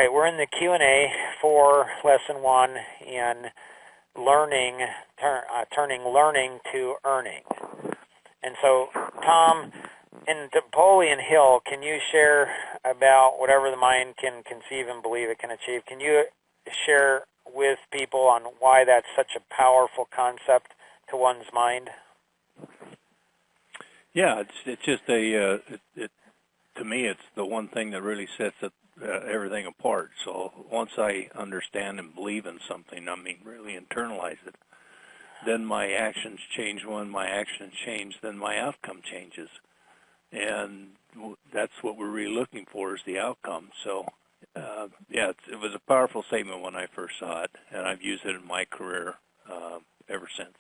right, we're in the Q&A for Lesson 1 in turning learning to earning. And so, Tom, in Napoleon Hill, can you share about whatever the mind can conceive and believe it can achieve? Can you share with people on why that's such a powerful concept to one's mind? Yeah, it's just to me, it's the one thing that really sets everything apart. So once I understand and believe in something, really internalize it, then my actions change. When my actions change, then my outcome changes. And that's what we're really looking for, is the outcome. So, it was a powerful statement when I first saw it, and I've used it in my career ever since.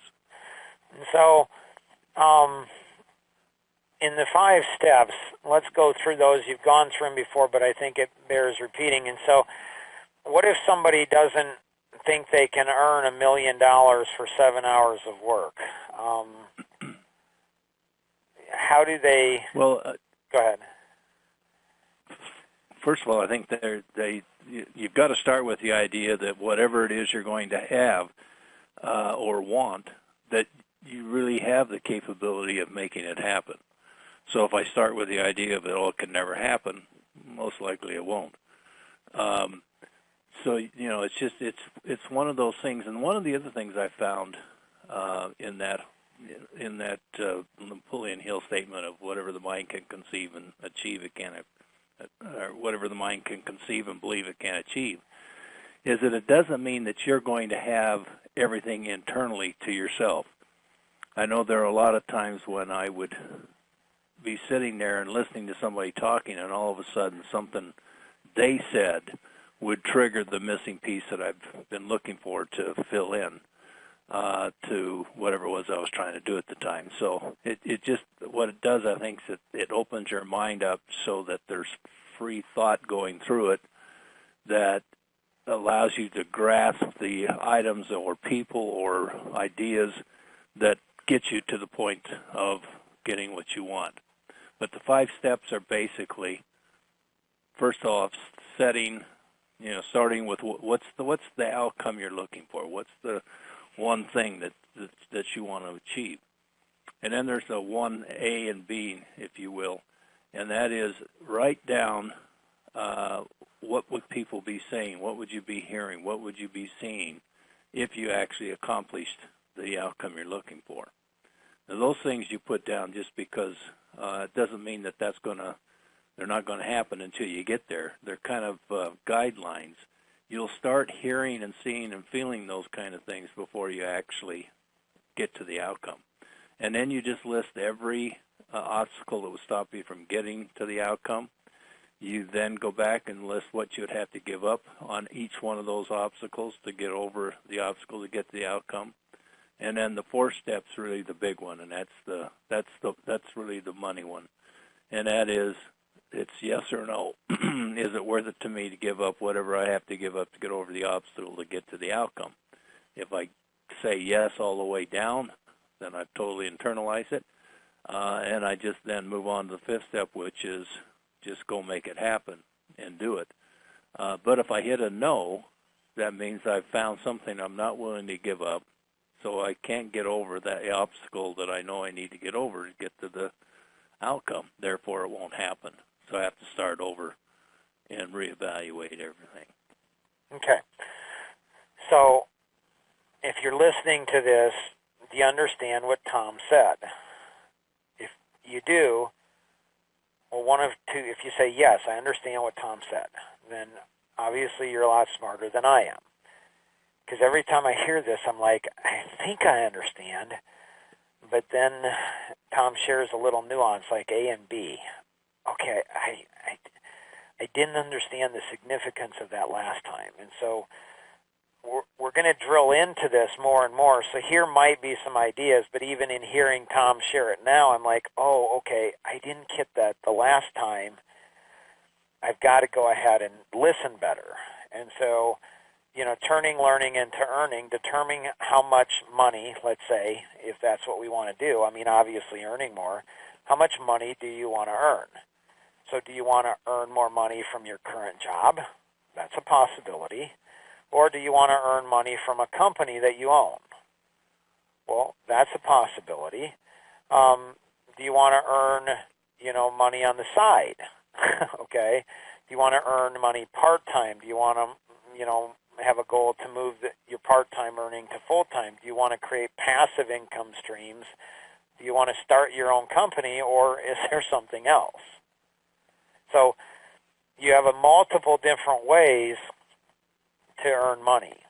So, in the 5 steps, let's go through those. You've gone through them before, but I think it bears repeating. And so, what if somebody doesn't think they can earn $1 million for 7 hours of work? How do they? Well, go ahead. First of all, I think you've got to start with the idea that whatever it is you're going to have or want, that you really have the capability of making it happen. So if I start with the idea of it can never happen, most likely it won't. So it's one of those things. And one of the other things I found in that Napoleon Hill statement of whatever the mind can conceive and achieve, it can't, or whatever the mind can conceive and believe it can achieve, is that it doesn't mean that you're going to have everything internally to yourself. I know there are a lot of times when I would be sitting there and listening to somebody talking, and all of a sudden something they said would trigger the missing piece that I've been looking for to fill in to whatever it was I was trying to do at the time. So it just, what it does, I think, is it opens your mind up so that there's free thought going through it that allows you to grasp the items or people or ideas that get you to the point of getting what you want. But the 5 steps are basically, first off, starting with what's the outcome you're looking for? What's the one thing that you want to achieve? And then there's a 1A and B, if you will, and that is write down what would people be saying, what would you be hearing, what would you be seeing if you actually accomplished the outcome you're looking for. Now, those things you put down just because it doesn't mean that they're not going to happen until you get there. They're kind of guidelines. You'll start hearing and seeing and feeling those kind of things before you actually get to the outcome. And then you just list every obstacle that will stop you from getting to the outcome. You then go back and list what you would have to give up on each one of those obstacles to get over the obstacle to get to the outcome. And then the 4th step's really the big one, and that's really the money one. And that is, it's yes or no. Is it worth it to me to give up whatever I have to give up to get over the obstacle to get to the outcome? If I say yes all the way down, then I've totally internalized it. And I just then move on to the 5th step, which is just go make it happen and do it. But if I hit a no, that means I've found something I'm not willing to give up, so I can't get over that obstacle that I know I need to get over to get to the outcome. Therefore, it won't happen. So I have to start over and reevaluate everything. Okay. So if you're listening to this, do you understand what Tom said? If you do, well, one of two, if you say, yes, I understand what Tom said, then obviously you're a lot smarter than I am. Because every time I hear this, I'm like, I think I understand. But then Tom shares a little nuance like A and B. Okay, I didn't understand the significance of that last time. And so we're going to drill into this more and more. So here might be some ideas, but even in hearing Tom share it now, I'm like, oh, okay, I didn't get that the last time. I've got to go ahead and listen better. And so, turning learning into earning, determining how much money, let's say, if that's what we want to do. I mean, obviously earning more. How much money do you want to earn? So do you want to earn more money from your current job? That's a possibility. Or do you want to earn money from a company that you own? Well, that's a possibility. Do you want to earn, money on the side? Okay. Do you want to earn money part-time? Do you want to, have a goal to move your part-time earning to full-time? Do you want to create passive income streams? Do you want to start your own company, or is there something else? So you have a multiple different ways to earn money.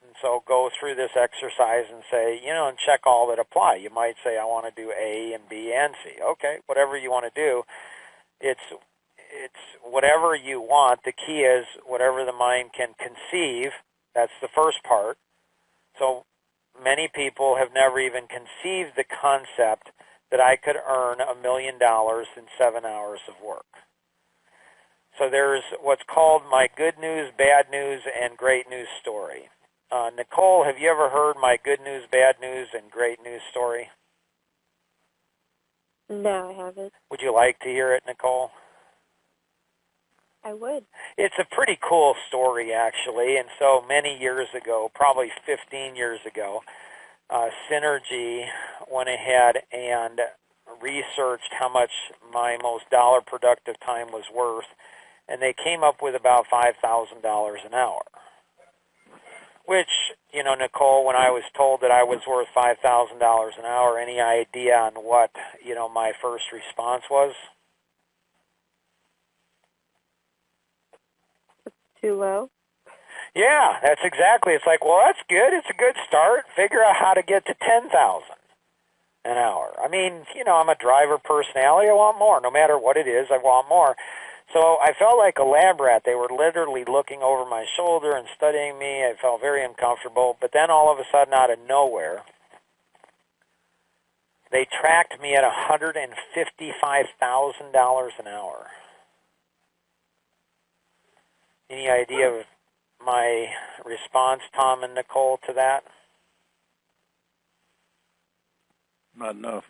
And so go through this exercise and say, and check all that apply. You might say, I want to do A and B and C. Okay, whatever you want to do, it's whatever you want. The key is whatever the mind can conceive. That's the first part. So many people have never even conceived the concept that I could earn $1 million in 7 hours of work. So there's what's called my good news, bad news, and great news story. Nicole, have you ever heard my good news, bad news, and great news story? No, I haven't. Would you like to hear it, Nicole? I would. It's a pretty cool story, actually. And so many years ago, probably 15 years ago, Synergy went ahead and researched how much my most dollar productive time was worth, and they came up with about $5,000 an hour. Which, Nicole, when I was told that I was worth $5,000 an hour, any idea on what, my first response was? Too low? Yeah, that's exactly. It's like, well, that's good. It's a good start. Figure out how to get to $10,000 an hour. I mean, I'm a driver personality. I want more. No matter what it is, I want more. So I felt like a lab rat. They were literally looking over my shoulder and studying me. I felt very uncomfortable. But then all of a sudden, out of nowhere, they tracked me at $155,000 an hour. Any idea of my response, Tom and Nicole, to that? Not enough.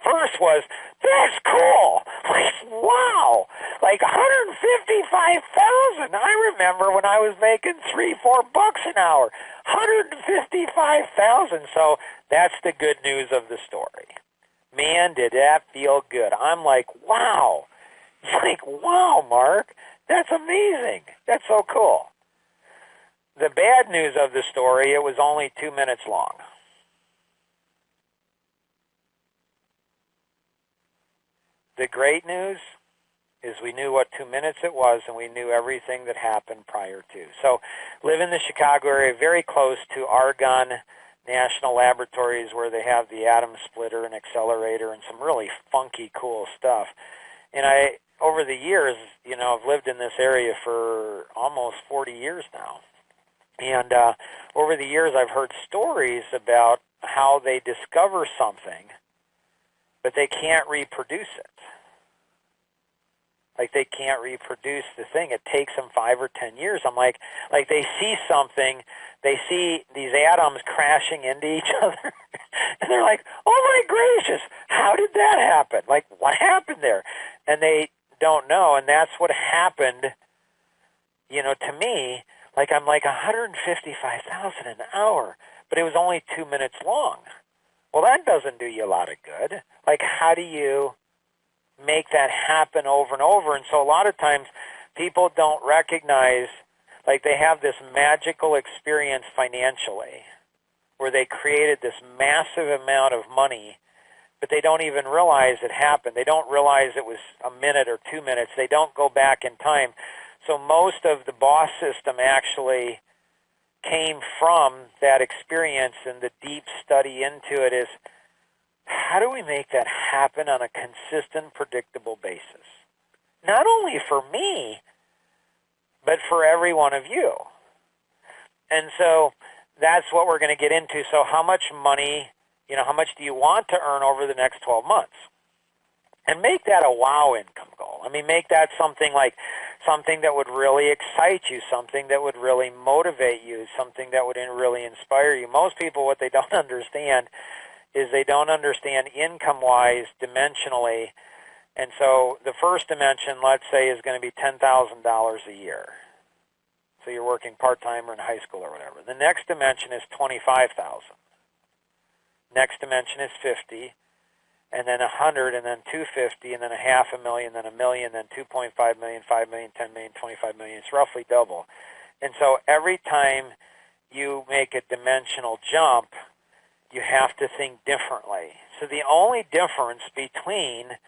First was, that's cool. Like, wow. Like $155,000. I remember when I was making $3-4 an hour. $155,000. So that's the good news of the story. Man, did that feel good. I'm like, wow. It's like, wow, Mark. That's amazing. That's so cool. The bad news of the story, it was only 2 minutes long. The great news is we knew what 2 minutes it was, and we knew everything that happened prior to. So live in the Chicago area, very close to Argonne National Laboratories, where they have the atom splitter and accelerator and some really funky, cool stuff. And over the years, I've lived in this area for almost 40 years now. And over the years, I've heard stories about how they discover something, but they can't reproduce it. Like, they can't reproduce the thing. It takes them 5 or 10 years. I'm like they see something, they see these atoms crashing into each other, and they're like, oh my gracious, how did that happen? Like, what happened there? And they don't know, and that's what happened, to me. Like, I'm like $155,000 an hour, but it was only 2 minutes long. Well, that doesn't do you a lot of good. Like, how do you make that happen over and over? And so a lot of times people don't recognize, like, they have this magical experience financially where they created this massive amount of money, but they don't even realize it happened. They don't realize it was a minute or 2 minutes. They don't go back in time. So most of the boss system actually came from that experience, and the deep study into it is, how do we make that happen on a consistent, predictable basis? Not only for me, but for every one of you. And so that's what we're going to get into. So how much money, how much do you want to earn over the next 12 months? And make that a wow income goal. I mean, make that something that would really excite you, something that would really motivate you, something that would really inspire you. Most people, what they don't understand is they don't understand income-wise, dimensionally, And so the first dimension, let's say, is going to be $10,000 a year. So you're working part-time or in high school or whatever. The next dimension is $25,000. Next dimension is 50, and then 100, and then 250, and then $500,000, then $1 million, then 2.5 million, 5 million, 10 million, 25 million. It's roughly double. And so every time you make a dimensional jump, you have to think differently. So the only difference between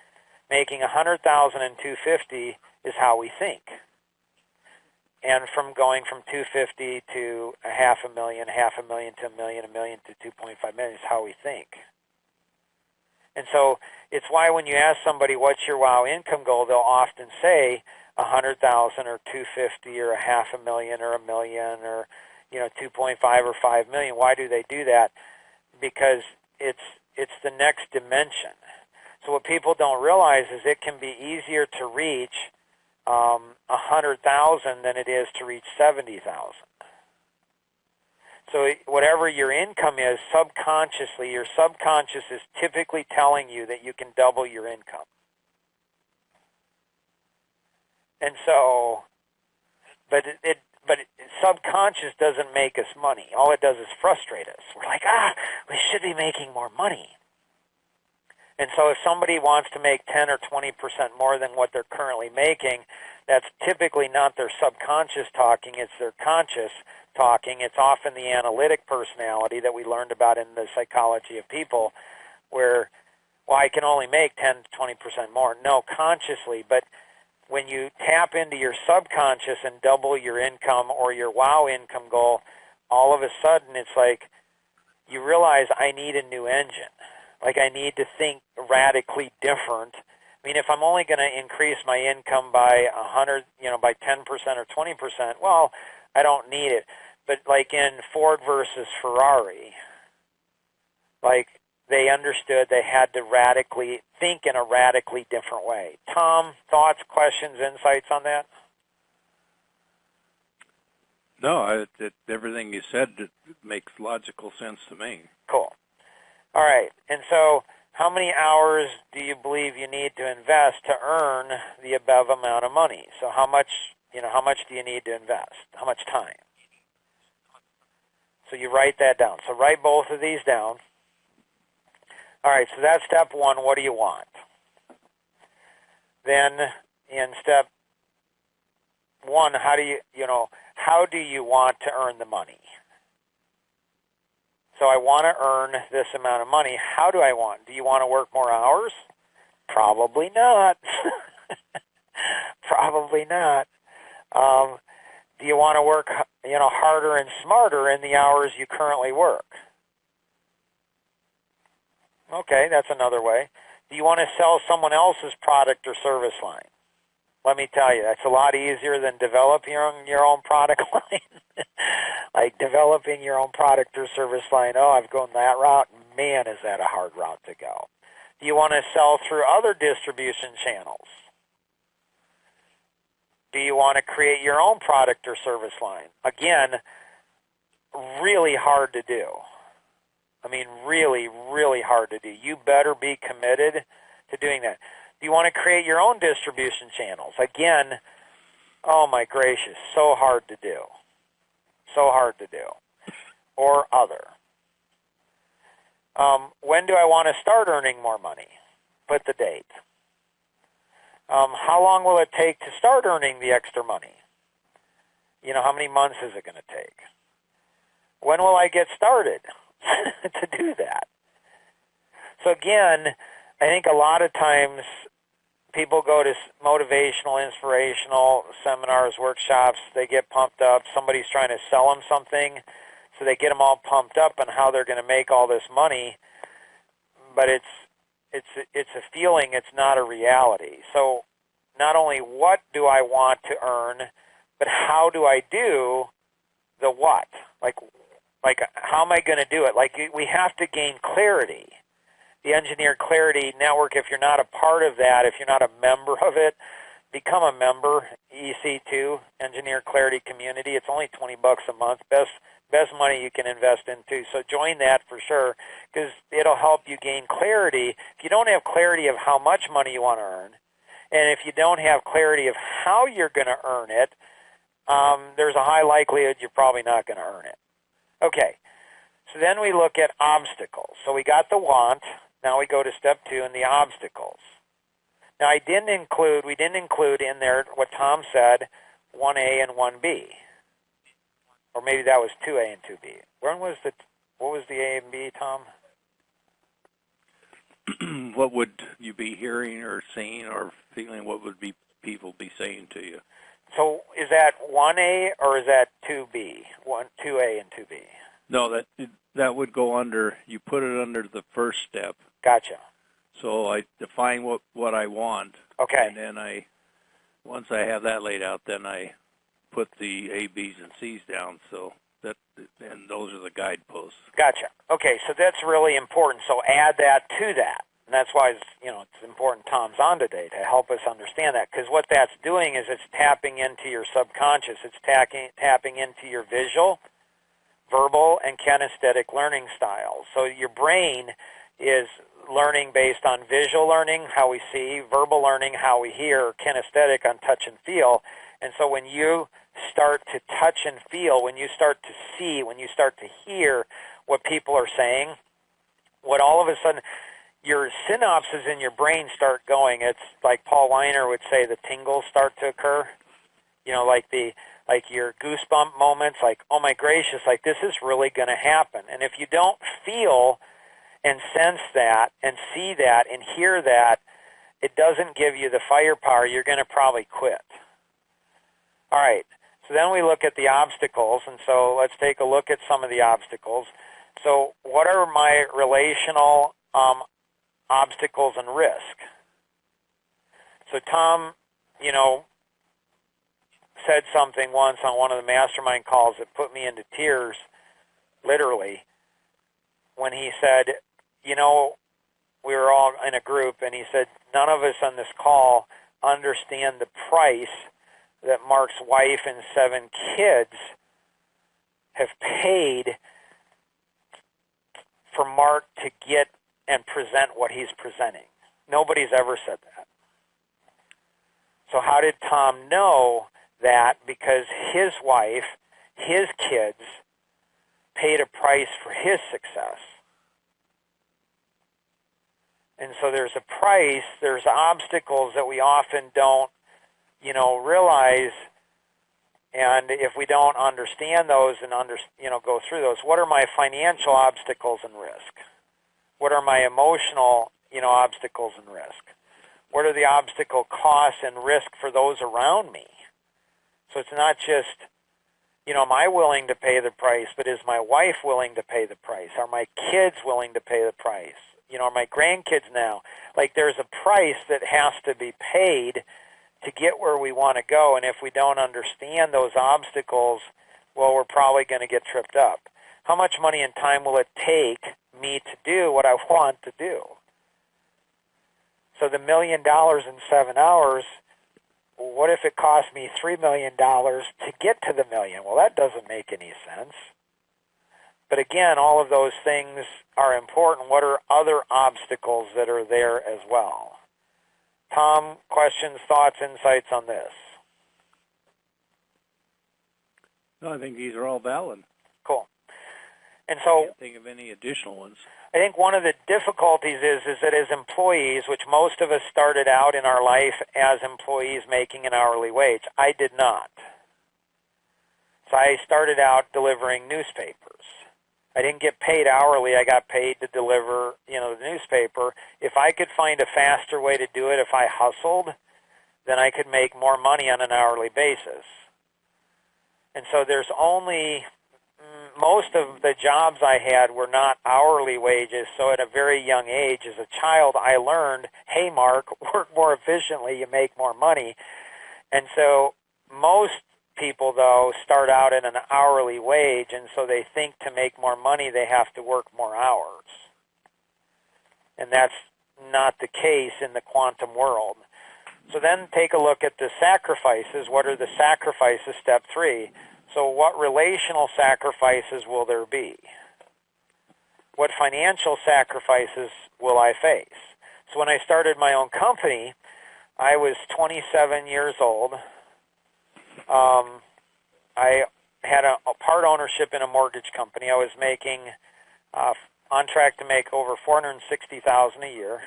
making 100,000 and 250 is how we think. And from going from 250 to $500,000, $500,000 to $1 million, $1 million to 2.5 million is how we think. And so it's why when you ask somebody what's your WOW income goal, they'll often say 100,000 or 250 or $500,000 or $1 million or 2.5 or 5 million. Why do they do that? Because it's the next dimension. So what people don't realize is it can be easier to reach 100,000 than it is to reach 70,000. So whatever your income is, subconsciously, your subconscious is typically telling you that you can double your income. And so, but subconscious doesn't make us money. All it does is frustrate us. We're like, we should be making more money. And so if somebody wants to make 10 or 20% more than what they're currently making, that's typically not their subconscious talking, it's their conscious talking. It's often the analytic personality that we learned about in the psychology of people where, I can only make 10 to 20% more. No, consciously, but when you tap into your subconscious and double your income or your WOW income goal, all of a sudden it's like you realize I need a new engine. Like I need to think radically different. I mean, if I'm only going to increase my income by 100, by 10% or 20%, well, I don't need it. But like in Ford versus Ferrari, like they understood they had to radically think in a radically different way. Tom, thoughts, questions, insights on that? No, everything you said makes logical sense to me. Cool. All right, and so how many hours do you believe you need to invest to earn the above amount of money? So how much do you need to invest? How much time? So you write that down. So write both of these down. All right, so that's step one. What do you want? Then in step one, how do you want to earn the money? So I want to earn this amount of money. How do I want? Do you want to work more hours? Probably not. Probably not. Do you want to work, harder and smarter in the hours you currently work? Okay, that's another way. Do you want to sell someone else's product or service line? Let me tell you, that's a lot easier than developing your own product line. Like developing your own product or service line. Oh, I've gone that route. Man, is that a hard route to go. Do you want to sell through other distribution channels? Do you want to create your own product or service line? Again, really hard to do. I mean, really, really hard to do. You better be committed to doing that. Do you want to create your own distribution channels? Again, oh my gracious, so hard to do. So hard to do. Or other. When do I want to start earning more money? Put the date. How long will it take to start earning the extra money? How many months is it going to take? When will I get started to do that? So again, I think a lot of times people go to motivational, inspirational seminars, workshops, they get pumped up. Somebody's trying to sell them something, so they get them all pumped up on how they're going to make all this money, but it's a feeling, it's not a reality. So not only what do I want to earn, but how do I do the what? Like how am I going to do it? Like we have to gain clarity. The Engineer Clarity Network, if you're not a part of that, if you're not a member of it, become a member, EC2, Engineer Clarity Community. It's only $20 a month. Best best money you can invest in too. So join that for sure, because it'll help you gain clarity. If you don't have clarity of how much money you want to earn, and if you don't have clarity of how you're going to earn it, there's a high likelihood you're probably not going to earn it. Okay, so then we look at obstacles. So we got the want. Now we go to step 2 and the obstacles. Now we didn't include in there what Tom said, 1A and 1B. Or maybe that was 2A and 2B. What was the A and B, Tom? What would you be hearing or seeing or feeling? What would people be saying to you? So is that 1A or is that 2B? 2A and 2B? No, that would go under, you put it under the first step. Gotcha. So I define what I want. Okay. And then once I have that laid out, then I put the A, B's, and C's down. And those are the guideposts. Gotcha. Okay, so that's really important. So add that to that. And that's why it's important Tom's on today to help us understand that. Because what that's doing is it's tapping into your subconscious. It's tapping into your visual, verbal, and kinesthetic learning styles. So your brain is learning based on visual learning, how we see, verbal learning, how we hear, kinesthetic on touch and feel. And so when you start to touch and feel, when you start to see, when you start to hear what people are saying, what all of a sudden your synapses in your brain start going. It's like Paul Weiner would say, the tingles start to occur. Like your goosebump moments, like, oh my gracious, like this is really going to happen. And if you don't feel and sense that and see that and hear that, it doesn't give you the firepower, you're going to probably quit. All right, so then we look at the obstacles, and so let's take a look at some of the obstacles. So what are my relational obstacles and risk? So Tom, said something once on one of the mastermind calls that put me into tears, literally, when he said, we were all in a group, and he said, none of us on this call understand the price that Mark's wife and 7 kids have paid for Mark to get and present what he's presenting. Nobody's ever said that. So how did Tom know that? Because his wife, his kids, paid a price for his success. And so there's a price, there's obstacles that we often don't, realize. And if we don't understand those and go through those, what are my financial obstacles and risk? What are my emotional, obstacles and risk? What are the obstacle costs and risk for those around me? So it's not just, am I willing to pay the price, but is my wife willing to pay the price? Are my kids willing to pay the price? Are my grandkids now? Like there's a price that has to be paid to get where we want to go. And if we don't understand those obstacles, well, we're probably going to get tripped up. How much money and time will it take me to do what I want to do? So the $1 million in 7 hours, what if it cost me $3 million to get to the million? Well, that doesn't make any sense. But again, all of those things are important. What are other obstacles that are there as well? Tom, questions, thoughts, insights on this? No, I think these are all valid. Cool. And I so can't think of any additional ones. I think one of the difficulties is that as employees, which most of us started out in our life as employees making an hourly wage, I did not. So I started out delivering newspapers. I didn't get paid hourly. I got paid to deliver, the newspaper. If I could find a faster way to do it, if I hustled, then I could make more money on an hourly basis. And so most of the jobs I had were not hourly wages. So at a very young age, as a child, I learned, hey, Mark, work more efficiently, you make more money. And so most people, though, start out at an hourly wage, and so they think to make more money they have to work more hours. And that's not the case in the quantum world. So then take a look at the sacrifices. What are the sacrifices? Step 3. So what relational sacrifices will there be? What financial sacrifices will I face? So when I started my own company, I was 27 years old. I had a part ownership in a mortgage company. I was making on track to make over $460,000 a year.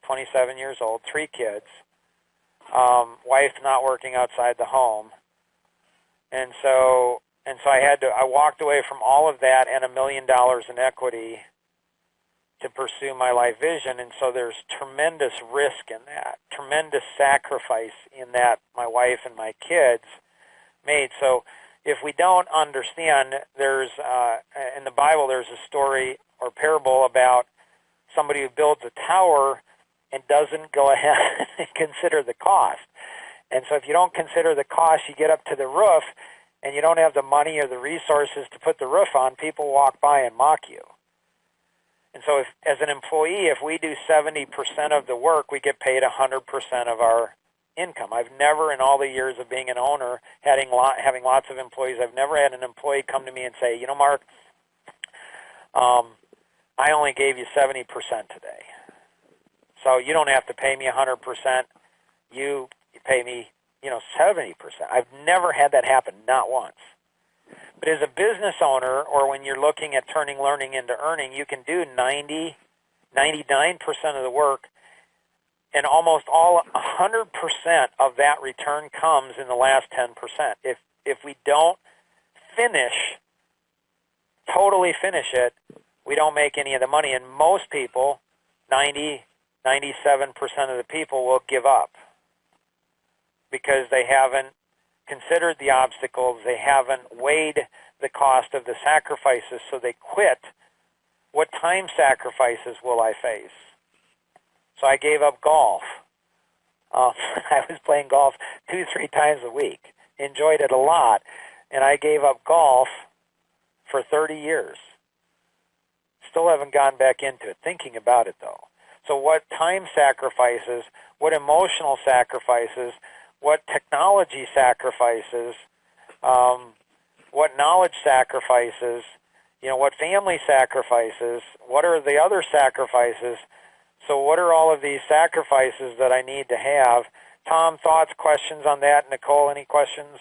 27 years old, 3 kids, wife not working outside the home, and so I walked away from all of that and $1 million in equity to pursue my life vision. And so there's tremendous risk in that, tremendous sacrifice in that my wife and my kids made. So if we don't understand, there's in the Bible there's a story or parable about somebody who builds a tower and doesn't go ahead and consider the cost. And so if you don't consider the cost, you get up to the roof and you don't have the money or the resources to put the roof on, people walk by and mock you. And so if, as an employee, if we do 70% of the work, we get paid 100% of our income. I've never, in all the years of being an owner, having lots of employees, I've never had an employee come to me and say, Mark, I only gave you 70% today. So you don't have to pay me 100%. You pay me, 70%. I've never had that happen, not once. But as a business owner, or when you're looking at turning learning into earning, you can do 99% of the work, and almost all 100% of that return comes in the last 10%. If we don't totally finish it, we don't make any of the money. And most people, 97% of the people will give up because they haven't considered the obstacles, they haven't weighed the cost of the sacrifices, so they quit. What time sacrifices will I face? So I gave up golf. I was playing golf 2-3 times a week, enjoyed it a lot, and I gave up golf for 30 years. Still haven't gone back into it, thinking about it though. So what time sacrifices, what emotional sacrifices, what technology sacrifices, what knowledge sacrifices, what family sacrifices, what are the other sacrifices? So what are all of these sacrifices that I need to have? Tom, thoughts, questions on that? Nicole, any questions?